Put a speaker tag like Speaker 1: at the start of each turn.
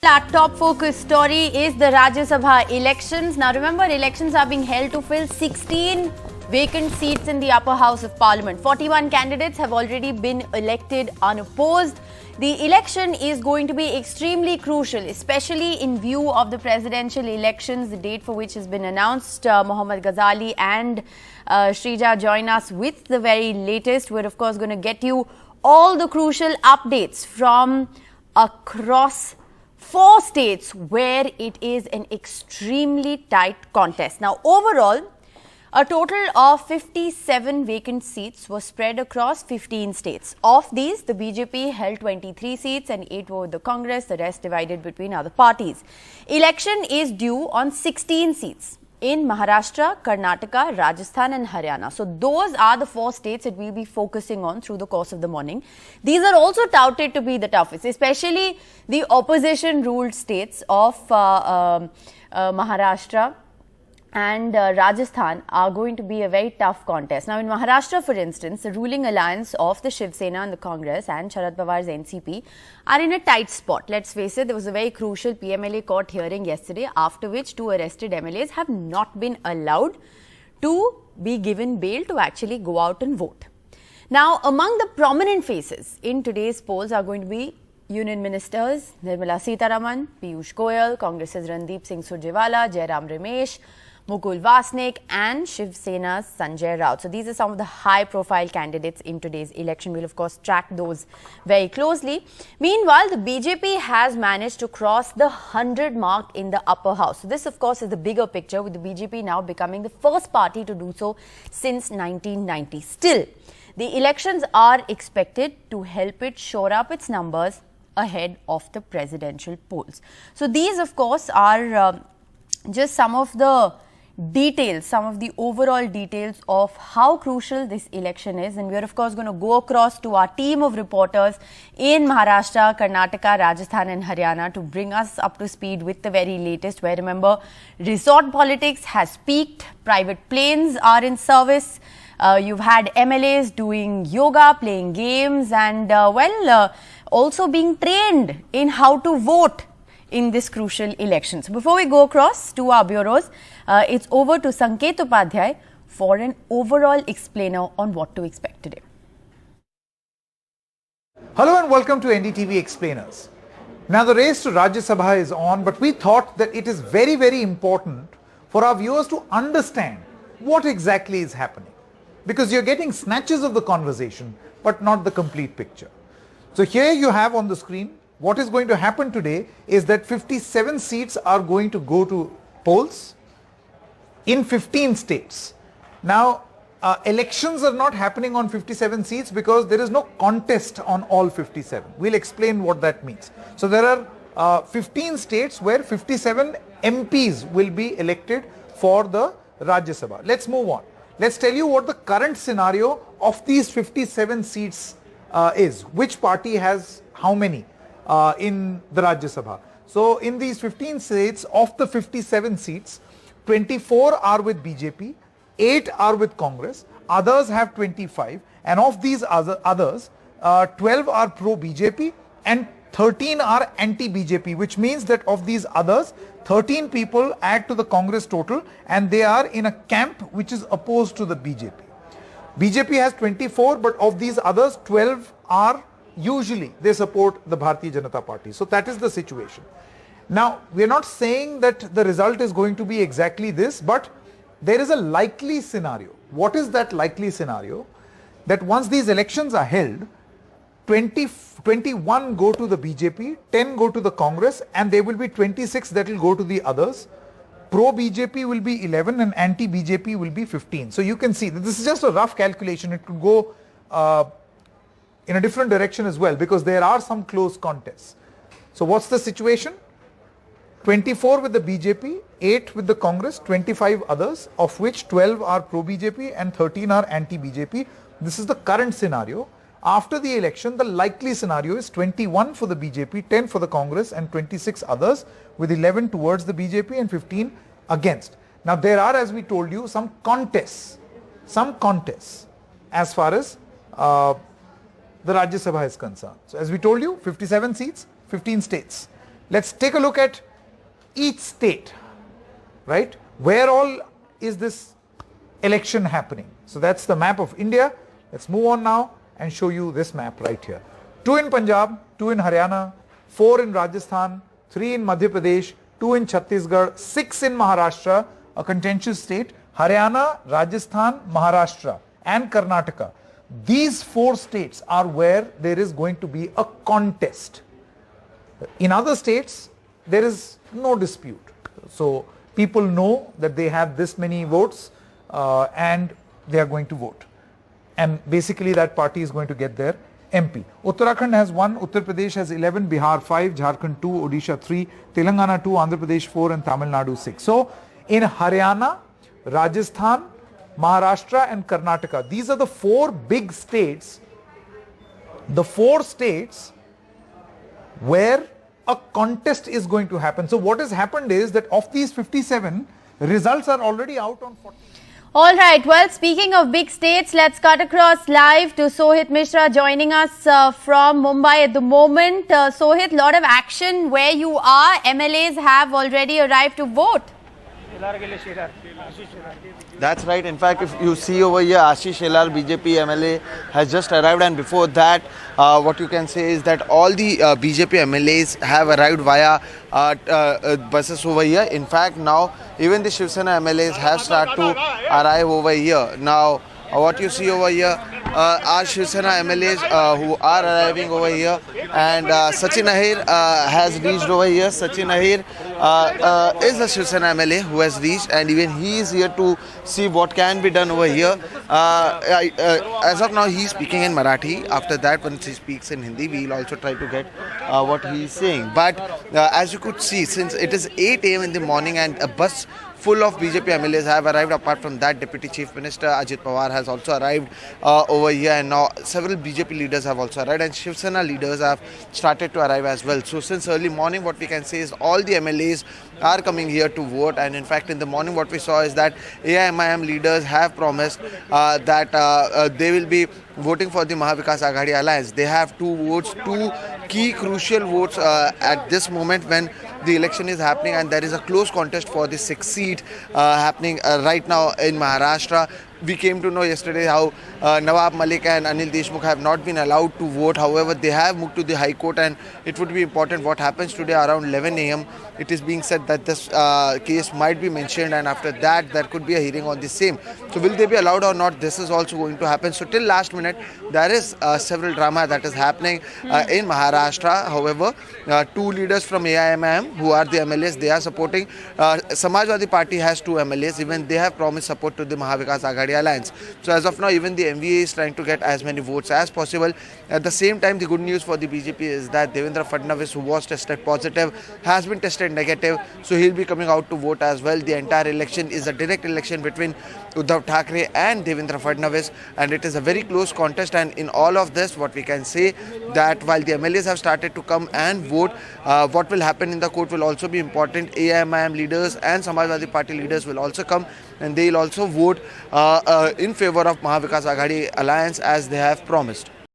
Speaker 1: Our top focus story is the Rajya Sabha elections. Now remember, elections are being held to fill 16 vacant seats in the upper house of parliament. 41 candidates have already been elected unopposed. The election is going to be extremely crucial, especially in view of the presidential elections, the date for which has been announced. Mohammad Ghazali and Shrija join us with the very latest. We're of course going to get you all the crucial updates from across 4 states where it is an extremely tight contest. Now, overall, a total of 57 vacant seats were spread across 15 states. Of these, the BJP held 23 seats and 8 were with the Congress, the rest divided between other parties. Election is due on 16 seats in Maharashtra, Karnataka, Rajasthan and Haryana. So those are the 4 states that we'll be focusing on through the course of the morning. These are also touted to be the toughest, especially the opposition-ruled states of Maharashtra and Rajasthan are going to be a very tough contest. Now in Maharashtra, for instance, the ruling alliance of the Shiv Sena and the Congress and Sharad Pawar's NCP are in a tight spot. Let's face it, there was a very crucial PMLA court hearing yesterday, after which 2 arrested MLAs have not been allowed to be given bail to actually go out and vote. Now, among the prominent faces in today's polls are going to be Union Ministers Nirmala Sitharaman, Piyush Goyal, Congress's Randeep Singh Surjewala, Jairam Ramesh, Mukul Vasnik and Shiv Sena's Sanjay Raut. So these are some of the high-profile candidates in today's election. We'll of course track those very closely. Meanwhile, the BJP has managed to cross the 100 mark in the upper house. So this of course is the bigger picture, with the BJP now becoming the first party to do so since 1990. Still, the elections are expected to help it shore up its numbers ahead of the presidential polls. So these of course are just some of the details, some of the overall details of how crucial this election is, and we are of course going to go across to our team of reporters in Maharashtra, Karnataka, Rajasthan and Haryana to bring us up to speed with the very latest, where remember, resort politics has peaked, private planes are in service, you've had MLAs doing yoga, playing games and also being trained in how to vote in this crucial election. So before we go across to our bureaus, it's over to Sanket Upadhyay for an overall explainer on what to expect today.
Speaker 2: Hello and welcome to NDTV Explainers. Now the race to Rajya Sabha is on, but we thought that it is very, very important for our viewers to understand what exactly is happening, because you're getting snatches of the conversation but not the complete picture. So here you have on the screen what is going to happen today is that 57 seats are going to go to polls in 15 states. Now, elections are not happening on 57 seats because there is no contest on all 57. We'll explain what that means. So there are 15 states where 57 MPs will be elected for the Rajya Sabha. Let's move on. Let's tell you what the current scenario of these 57 seats is. Which party has how many in the Rajya Sabha. So in these 15 states, of the 57 seats, 24 are with BJP, 8 are with Congress, others have 25, and of these others, 12 are pro-BJP and 13 are anti-BJP, which means that of these others, 13 people add to the Congress total and they are in a camp which is opposed to the BJP. BJP has 24, but of these others, 12 are usually they support the Bharatiya Janata Party. So that is the situation. Now, we are not saying that the result is going to be exactly this, but there is a likely scenario. What is that likely scenario? That once these elections are held, 21 go to the BJP, 10 go to the Congress, and there will be 26 that will go to the others. Pro-BJP will be 11 and anti-BJP will be 15. So you can see that this is just a rough calculation. It could go in a different direction as well, because there are some close contests. So what's the situation? 24 with the BJP, 8 with the Congress, 25 others, of which 12 are pro-BJP and 13 are anti-BJP. This is the current scenario. After the election, the likely scenario is 21 for the BJP, 10 for the Congress and 26 others, with 11 towards the BJP and 15 against. Now there are, as we told you, some contests as far as the Rajya Sabha is concerned. So as we told you, 57 seats, 15 states. Let's take a look at each state, right? Where all is this election happening? So that's the map of India. Let's move on now and show you this map right here. 2 in Punjab, 2 in Haryana, 4 in Rajasthan, 3 in Madhya Pradesh, 2 in Chhattisgarh, 6 in Maharashtra, a contentious state, Haryana, Rajasthan, Maharashtra and Karnataka. These 4 states are where there is going to be a contest. In other states, there is no dispute. So people know that they have this many votes and they are going to vote. And basically that party is going to get their MP. Uttarakhand has 1, Uttar Pradesh has 11, Bihar 5, Jharkhand 2, Odisha 3, Telangana 2, Andhra Pradesh 4 and Tamil Nadu 6. So in Haryana, Rajasthan, Maharashtra and Karnataka, these are the 4 big states, the 4 states where a contest is going to happen. So what has happened is that of these 57, results are already out on 40.
Speaker 1: All right. Well, speaking of big states, let's cut across live to Sohit Mishra joining us from Mumbai at the moment. Sohit, lot of action where you are. MLAs have already arrived to vote.
Speaker 3: That's right. In fact, if you see over here, Ashish Shelar, BJP MLA, has just arrived, and before that, what you can say is that all the BJP MLAs have arrived via buses over here. In fact, now even the Shiv Sena MLAs have started to arrive over here. Now, what you see over here are Shiv Sena MLAs who are arriving over here, and Sachin Ahir has reached over here. Sachin Ahir is a Shiv Sena MLA who has reached, and even he is here to see what can be done over here. As of now, he is speaking in Marathi. After that, once he speaks in Hindi, we will also try to get what he is saying. But as you could see, since it is 8 a.m. in the morning and a bus full of BJP MLAs have arrived. Apart from that, Deputy Chief Minister Ajit Pawar has also arrived over here, and now several BJP leaders have also arrived, and Shiv Sena leaders have started to arrive as well. So since early morning, what we can say is all the MLAs are coming here to vote, and in fact in the morning what we saw is that AIMIM leaders have promised that they will be voting for the Mahavikas Aghadi Alliance. They have 2 votes, 2 key crucial votes at this moment when the election is happening, and there is a close contest for the 6th seat happening right now in Maharashtra. We came to know yesterday how Nawab Malik and Anil Deshmukh have not been allowed to vote. However, they have moved to the High Court, and it would be important what happens today around 11 a.m. It is being said that this case might be mentioned, and after that there could be a hearing on the same. So will they be allowed or not? This is also going to happen. So till last minute there is several drama that is happening in Maharashtra. However, 2 leaders from AIMIM who are the MLAs, they are supporting. Samajwadi Party has 2 MLAs. Even they have promised support to the Mahavikas Aghadi Alliance. So as of now, even the MVA is trying to get as many votes as possible. At the same time, the good news for the BJP is that Devendra Fadnavis, who was tested positive, has been tested negative. So he'll be coming out to vote as well. The entire election is a direct election between Uddhav Thackeray and Devendra Fadnavis, and it is a very close contest. And in all of this, what we can say that while the MLAs have started to come and vote, what will happen in the court will also be important. AIMIM leaders and Samajwadi Party leaders will also come, and they will also vote in favor of Mahavikas Aghadi Alliance as they have promised.